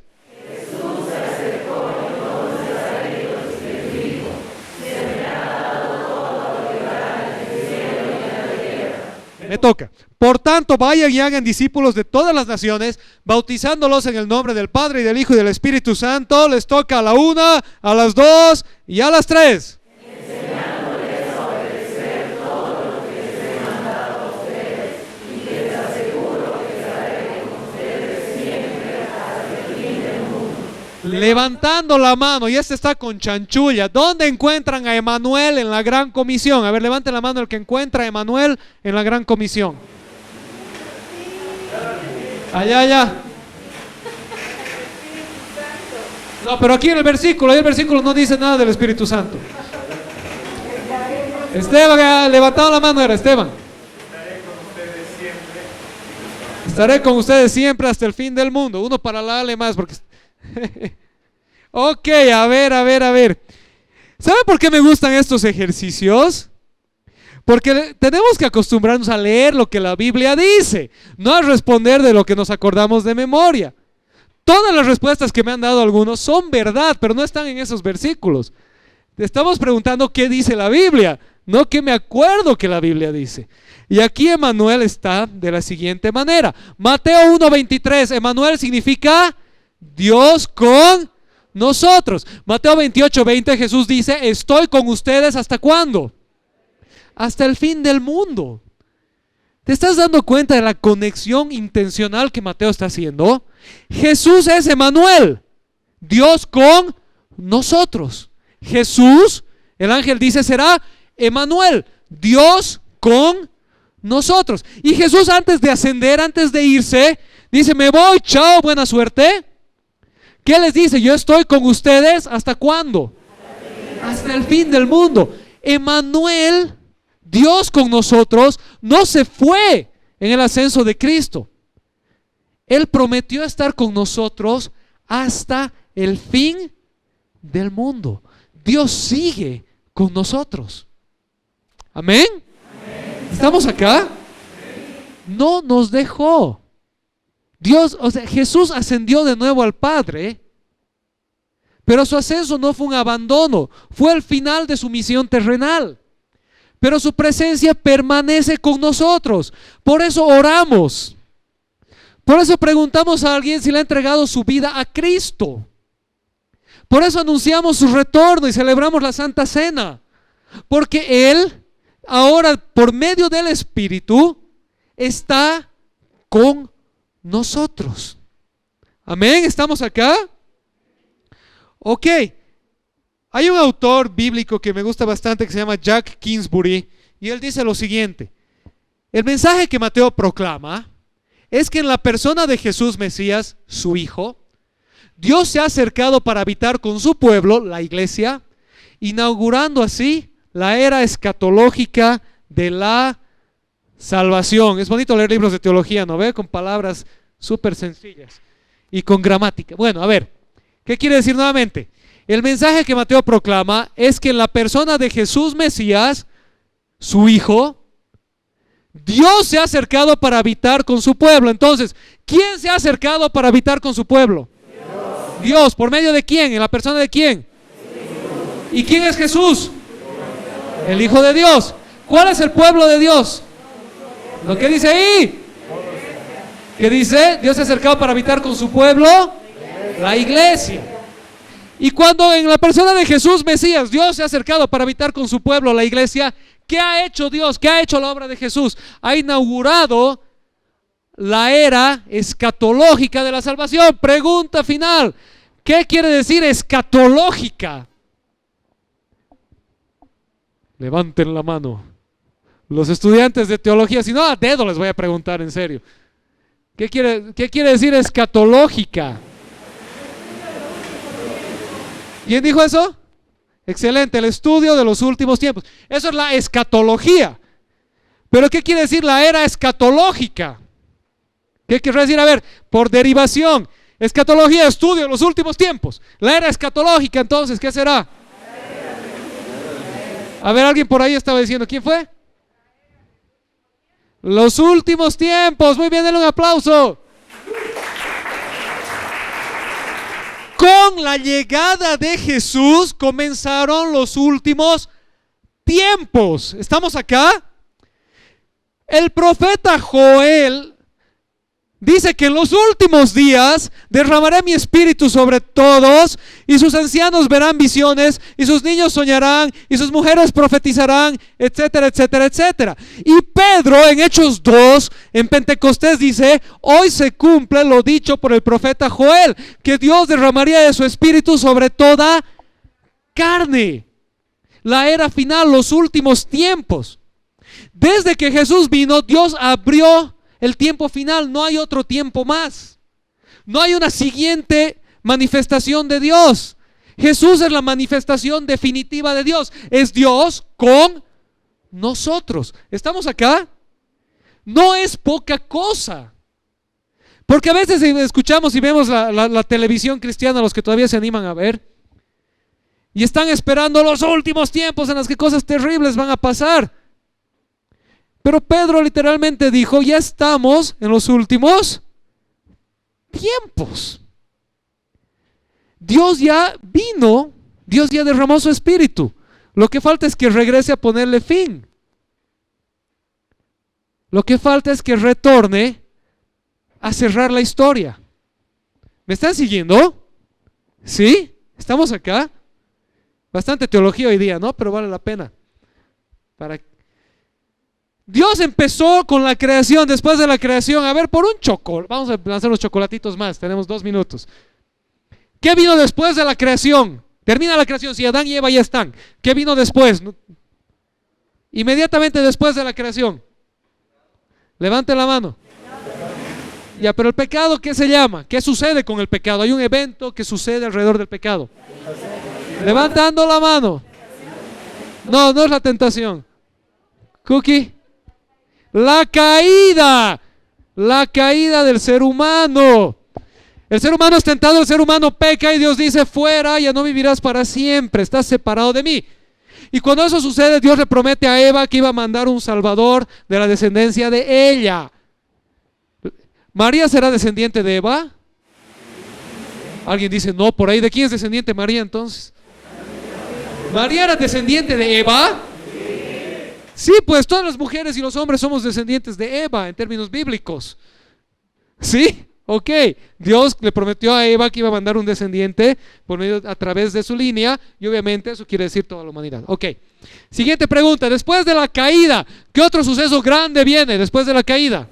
Me toca. Por tanto, vayan y hagan discípulos de todas las naciones, bautizándolos en el nombre del Padre y del Hijo y del Espíritu Santo. Les toca a la 1, a las 2 y a las 3. Levantando la mano, y este está con chanchulla. ¿Dónde encuentran a Emmanuel en la Gran Comisión? A ver, levanten la mano el que encuentra a Emmanuel en la Gran Comisión. Allá. No, pero aquí en el versículo no dice nada del Espíritu Santo. Esteban, levantado la mano era Esteban. Estaré con ustedes siempre hasta el fin del mundo. Uno para la Ale más porque... Ok, a ver. ¿Saben por qué me gustan estos ejercicios? Porque tenemos que acostumbrarnos a leer lo que la Biblia dice, no a responder de lo que nos acordamos de memoria. Todas las respuestas que me han dado algunos son verdad, pero no están en esos versículos. Estamos preguntando qué dice la Biblia, no qué me acuerdo que la Biblia dice. Y aquí Emmanuel está de la siguiente manera. Mateo 1:23, Emmanuel significa Dios con nosotros. Mateo 28:20, Jesús dice, estoy con ustedes ¿hasta cuándo? Hasta el fin del mundo. ¿Te estás dando cuenta de la conexión intencional que Mateo está haciendo? Jesús es Emmanuel, Dios con nosotros. Jesús, el ángel dice, será Emmanuel, Dios con nosotros. Y Jesús antes de ascender, antes de irse, dice, me voy, chao, buena suerte. ¿Qué les dice? Yo estoy con ustedes ¿hasta cuándo? Hasta el fin del mundo. Emmanuel, Dios con nosotros, no se fue en el ascenso de Cristo. Él prometió estar con nosotros hasta el fin del mundo. Dios sigue con nosotros. ¿Amén? ¿Estamos acá? No nos dejó. Dios, o sea, Jesús ascendió de nuevo al Padre, pero su ascenso no fue un abandono, fue el final de su misión terrenal. Pero su presencia permanece con nosotros. Por eso oramos. Por eso preguntamos a alguien si le ha entregado su vida a Cristo. Por eso anunciamos su retorno y celebramos la Santa Cena. Porque Él, ahora por medio del Espíritu, está con nosotros. Amén, ¿estamos acá? Ok. Hay un autor bíblico que me gusta bastante que se llama Jack Kingsbury, y él dice lo siguiente: el mensaje que Mateo proclama es que en la persona de Jesús Mesías, su Hijo, Dios se ha acercado para habitar con su pueblo, la iglesia, inaugurando así la era escatológica de la salvación. Es bonito leer libros de teología, ¿no ve? Con palabras súper sencillas y con gramática. Bueno, a ver, ¿qué quiere decir nuevamente? El mensaje que Mateo proclama es que en la persona de Jesús Mesías, su Hijo, Dios se ha acercado para habitar con su pueblo. Entonces, ¿quién se ha acercado para habitar con su pueblo? Dios. ¿Por medio de quién? ¿En la persona de quién? ¿Y quién es Jesús? El Hijo de Dios. ¿Cuál es el pueblo de Dios? Lo que dice ahí. ¿Qué dice? Dios se ha acercado para habitar con su pueblo, la iglesia. Y cuando en la persona de Jesús Mesías, Dios se ha acercado para habitar con su pueblo, la iglesia, ¿qué ha hecho Dios? ¿Qué ha hecho la obra de Jesús? Ha inaugurado la era escatológica de la salvación. Pregunta final: ¿qué quiere decir escatológica? Levanten la mano. Los estudiantes de teología, si no a dedo les voy a preguntar en serio. ¿Qué quiere decir escatológica? ¿Quién dijo eso? Excelente, el estudio de los últimos tiempos. Eso es la escatología. Pero ¿qué quiere decir la era escatológica? ¿Qué quiere decir? A ver, por derivación. Escatología, estudio de los últimos tiempos. La era escatológica, entonces, ¿qué será? A ver, alguien por ahí estaba diciendo, ¿quién fue? Los últimos tiempos. Muy bien, denle un aplauso. Con la llegada de Jesús comenzaron los últimos tiempos. ¿Estamos acá? El profeta Joel dice que en los últimos días derramaré mi espíritu sobre todos, y sus ancianos verán visiones, y sus niños soñarán, y sus mujeres profetizarán, etcétera, etcétera, etcétera. Y Pedro en Hechos 2, en Pentecostés, dice: hoy se cumple lo dicho por el profeta Joel, que Dios derramaría de su espíritu sobre toda carne. La era final, los últimos tiempos. Desde que Jesús vino, Dios abrió el tiempo final. No hay otro tiempo más. No hay una siguiente manifestación de Dios. Jesús es la manifestación definitiva de Dios. Es Dios con nosotros. ¿Estamos acá? No es poca cosa. Porque a veces escuchamos y vemos la televisión cristiana, los que todavía se animan a ver, y están esperando los últimos tiempos en los que cosas terribles van a pasar. Pero Pedro literalmente dijo: ya estamos en los últimos tiempos. Dios ya vino, Dios ya derramó su espíritu. Lo que falta es que regrese a ponerle fin. Lo que falta es que retorne a cerrar la historia. ¿Me están siguiendo? ¿Sí? ¿Estamos acá? Bastante teología hoy día, ¿no? Pero vale la pena. Dios empezó con la creación. Después de la creación, a ver, por un chocolate, vamos a lanzar los chocolatitos más, tenemos 2 minutos. ¿Qué vino después de la creación? Termina la creación, si Adán y Eva ya están. ¿Qué vino después? Inmediatamente después de la creación. Levanten la mano. Ya, pero el pecado, ¿qué se llama? ¿Qué sucede con el pecado? Hay un evento que sucede alrededor del pecado. Levantando la mano. No, no es la tentación. Cookie. La caída del ser humano. El ser humano es tentado, el ser humano peca y Dios dice: fuera, ya no vivirás para siempre, estás separado de mí. Y cuando eso sucede, Dios le promete a Eva que iba a mandar un salvador de la descendencia de ella. ¿María será descendiente de Eva? Alguien dice: no, por ahí. ¿De quién es descendiente María entonces? ¿María era descendiente de Eva? Sí, pues todas las mujeres y los hombres somos descendientes de Eva en términos bíblicos. ¿Sí? Ok. Dios le prometió a Eva que iba a mandar un descendiente por medio, a través de su línea, y obviamente eso quiere decir toda la humanidad. Ok. Siguiente pregunta. Después de la caída, ¿qué otro suceso grande viene después de la caída?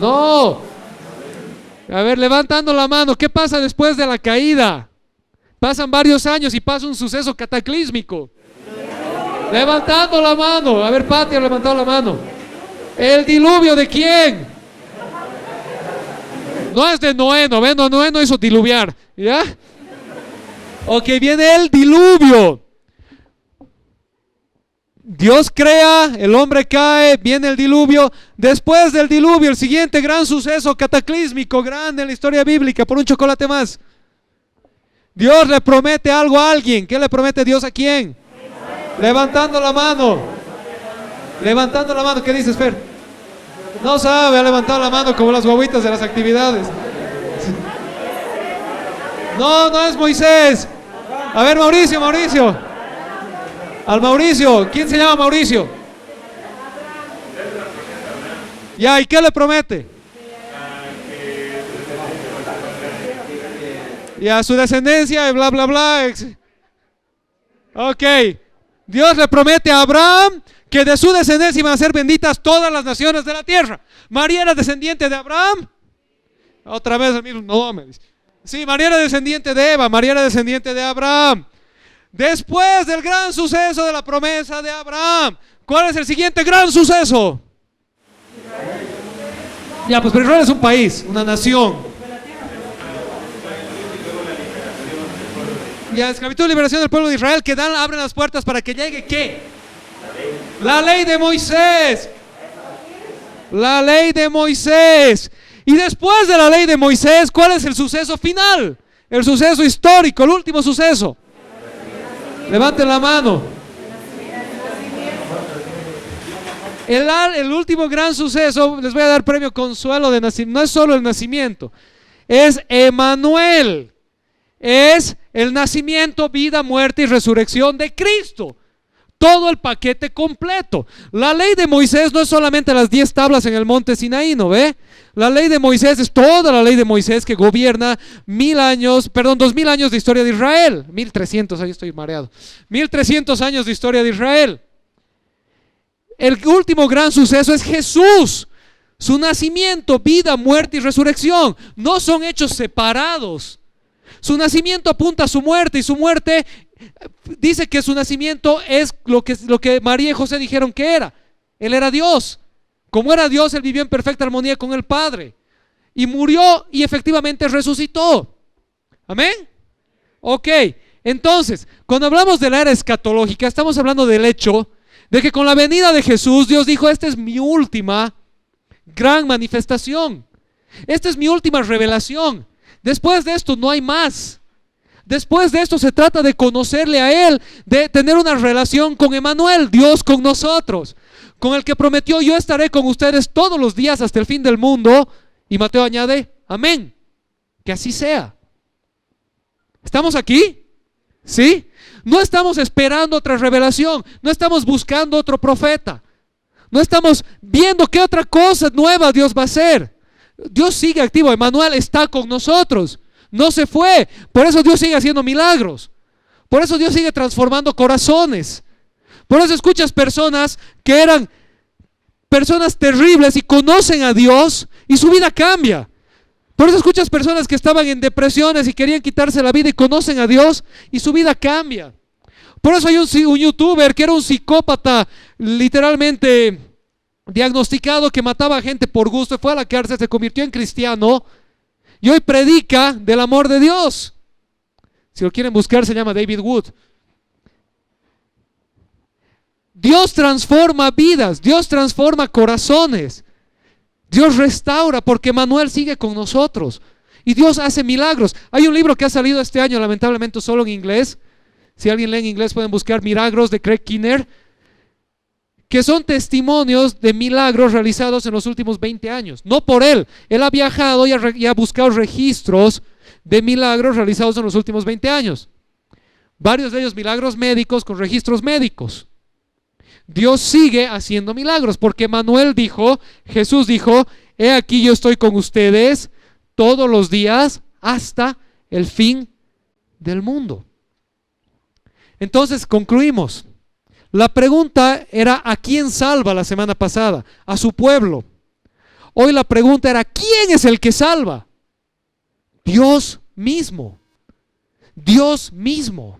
No. A ver, levantando la mano, ¿qué pasa después de la caída? Pasan varios años y pasa un suceso cataclísmico. Levantando la mano. A ver, Pati ha levantado la mano. ¿El diluvio de quién? No es de Noé. Noé no hizo diluviar, ¿ya? Ok, viene el diluvio. Dios crea, el hombre cae, viene el diluvio. Después del diluvio, el siguiente gran suceso cataclísmico, grande en la historia bíblica. Por un chocolate más. Dios le promete algo a alguien. ¿Qué le promete Dios a quién? Levantando la mano. Levantando la mano. ¿Qué dices, Fer? No sabe, ha levantado la mano como las guaguitas de las actividades. No, no es Moisés. A ver, Mauricio. Al Mauricio. ¿Quién se llama Mauricio? Ya, ¿y qué le promete? Y a su descendencia, y bla, bla, bla. Ok. Dios le promete a Abraham que de su descendencia iban a ser benditas todas las naciones de la tierra. María era descendiente de Abraham. Otra vez el mismo, no me dice. Sí, María era descendiente de Eva, María era descendiente de Abraham. Después del gran suceso de la promesa de Abraham, ¿cuál es el siguiente gran suceso? Ya, pues pero Israel es un país, una nación. Ya, esclavitud y liberación del pueblo de Israel que abren las puertas para que llegue ¿qué? La ley de Moisés. La ley de Moisés. Y después de la ley de Moisés, ¿cuál es el suceso final? El suceso histórico, el último suceso. Levanten la mano. El último gran suceso, les voy a dar premio consuelo de nacimiento. No es solo el nacimiento, es Emanuel. Es el nacimiento, vida, muerte y resurrección de Cristo. Todo el paquete completo. La ley de Moisés no es solamente las 10 tablas en el monte Sinaí, ¿no ve? La ley de Moisés es toda la ley de Moisés que gobierna 2000 años de historia de Israel. 1300, ahí estoy mareado. 1300 años de historia de Israel. El último gran suceso es Jesús. Su nacimiento, vida, muerte y resurrección. No son hechos separados. Su nacimiento apunta a su muerte y su muerte dice que su nacimiento es lo que María y José dijeron que era. Él era Dios. Como era Dios, Él vivió en perfecta armonía con el Padre. Y murió y efectivamente resucitó. ¿Amén? Ok, entonces, cuando hablamos de la era escatológica, estamos hablando del hecho de que con la venida de Jesús, Dios dijo, esta es mi última gran manifestación. Esta es mi última revelación. Después de esto no hay más. Después de esto se trata de conocerle a Él, de tener una relación con Emanuel, Dios con nosotros, con el que prometió, yo estaré con ustedes todos los días hasta el fin del mundo. Y Mateo añade, amén, que así sea. ¿Estamos aquí? ¿Sí? No estamos esperando otra revelación, no estamos buscando otro profeta, no estamos viendo qué otra cosa nueva Dios va a hacer. Dios sigue activo, Emanuel está con nosotros, no se fue. Por eso Dios sigue haciendo milagros, por eso Dios sigue transformando corazones. Por eso escuchas personas que eran personas terribles y conocen a Dios y su vida cambia. Por eso escuchas personas que estaban en depresiones y querían quitarse la vida y conocen a Dios y su vida cambia. Por eso hay un youtuber que era un psicópata literalmente diagnosticado, que mataba a gente por gusto, fue a la cárcel, se convirtió en cristiano y hoy predica del amor de Dios. Si lo quieren buscar, se llama David Wood. Dios transforma vidas, Dios transforma corazones, Dios restaura, porque Emanuel sigue con nosotros y Dios hace milagros. Hay un libro que ha salido este año, lamentablemente solo en inglés. Si alguien lee en inglés pueden buscar Milagros de Craig Kinner, que son testimonios de milagros realizados en los últimos 20 años. No por él ha viajado y ha buscado registros de milagros realizados en los últimos 20 años. Varios de ellos milagros médicos con registros médicos. Dios sigue haciendo milagros, porque Emanuel dijo, Jesús dijo, he aquí yo estoy con ustedes todos los días hasta el fin del mundo. Entonces concluimos. La pregunta era ¿a quién salva la semana pasada? A su pueblo. Hoy la pregunta era ¿quién es el que salva? Dios mismo. Dios mismo.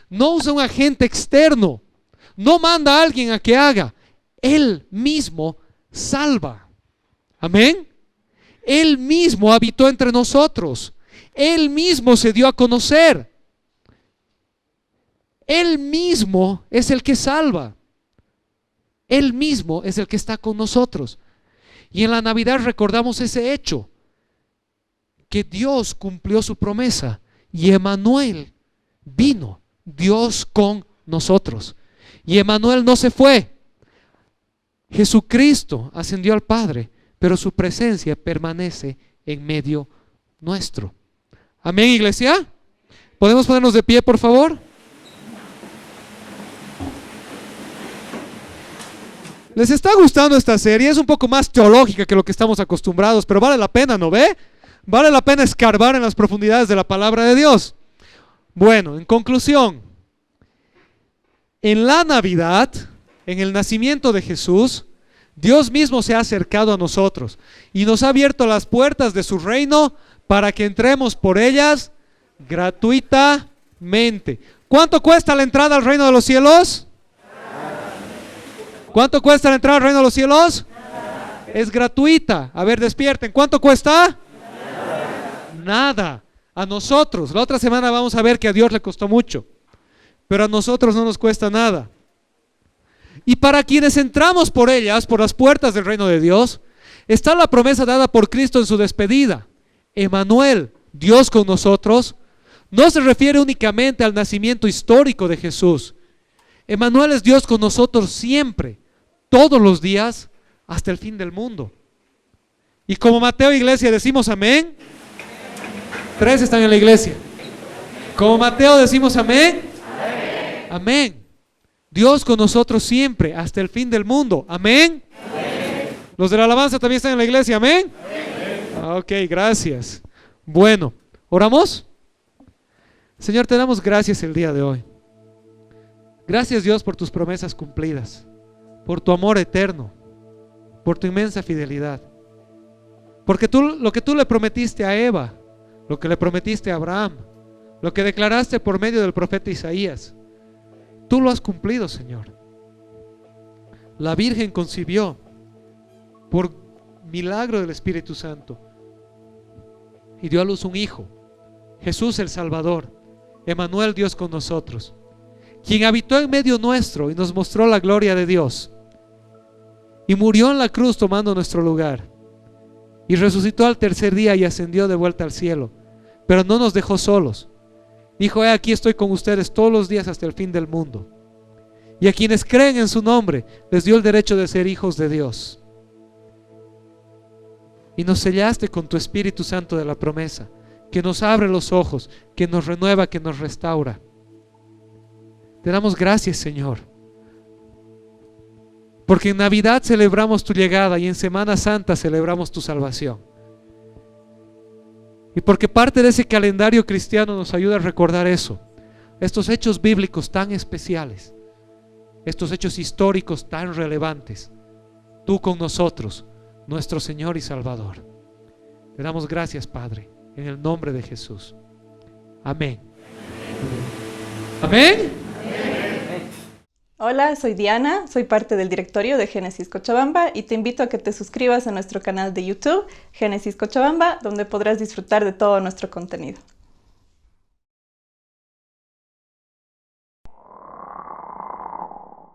No usa un agente externo. No manda a alguien a que haga. Él mismo salva. Amén. Él mismo habitó entre nosotros. Él mismo se dio a conocer. Él mismo es el que salva. Él mismo es el que está con nosotros. Y en la Navidad recordamos ese hecho, que Dios cumplió su promesa y Emanuel vino, Dios con nosotros. Y Emanuel no se fue. Jesucristo ascendió al Padre, pero su presencia permanece en medio nuestro. Amén, iglesia. ¿Podemos ponernos de pie, por favor? ¿Les está gustando esta serie? Es un poco más teológica que lo que estamos acostumbrados, pero vale la pena, ¿no ve? Vale la pena escarbar en las profundidades de la palabra de Dios. Bueno, en conclusión, en la Navidad, en el nacimiento de Jesús, Dios mismo se ha acercado a nosotros y nos ha abierto las puertas de su reino para que entremos por ellas gratuitamente. ¿Cuánto cuesta la entrada al reino de los cielos? ¿Cuánto cuesta la entrada al reino de los cielos? Es gratuita. A ver, despierten. ¿Cuánto cuesta? Nada. A nosotros. La otra semana vamos a ver que a Dios le costó mucho. Pero a nosotros no nos cuesta nada. Y para quienes entramos por ellas, por las puertas del reino de Dios, está la promesa dada por Cristo en su despedida. Emmanuel, Dios con nosotros, no se refiere únicamente al nacimiento histórico de Jesús. Emmanuel es Dios con nosotros siempre, todos los días, hasta el fin del mundo. Y como Mateo Iglesia decimos amén. 3 están en la iglesia. Como Mateo decimos amén. Amén. Dios con nosotros siempre, hasta el fin del mundo. Amén. Los de la alabanza también están en la iglesia. Amén. Ok, gracias. Bueno, ¿oramos? Señor, te damos gracias el día de hoy. Gracias, Dios, por tus promesas cumplidas, por tu amor eterno, por tu inmensa fidelidad. Porque lo que tú le prometiste a Eva, lo que le prometiste a Abraham, lo que declaraste por medio del profeta Isaías, tú lo has cumplido, Señor. La Virgen concibió por milagro del Espíritu Santo y dio a luz un hijo, Jesús el Salvador, Emmanuel, Dios con nosotros, quien habitó en medio nuestro y nos mostró la gloria de Dios, y murió en la cruz tomando nuestro lugar, y resucitó al tercer día y ascendió de vuelta al cielo, pero no nos dejó solos. Dijo: aquí estoy con ustedes todos los días hasta el fin del mundo. Y a quienes creen en su nombre les dio el derecho de ser hijos de Dios. Y nos sellaste con tu Espíritu Santo de la promesa, que nos abre los ojos, que nos renueva, que nos restaura. Te damos gracias, Señor, porque en Navidad celebramos tu llegada y en Semana Santa celebramos tu salvación. Y porque parte de ese calendario cristiano nos ayuda a recordar eso, estos hechos bíblicos tan especiales, estos hechos históricos tan relevantes, tú con nosotros, nuestro Señor y Salvador. Te damos gracias, Padre, en el nombre de Jesús. Amén. Amén. Hola, soy Diana, soy parte del directorio de Génesis Cochabamba y te invito a que te suscribas a nuestro canal de YouTube, Génesis Cochabamba, donde podrás disfrutar de todo nuestro contenido.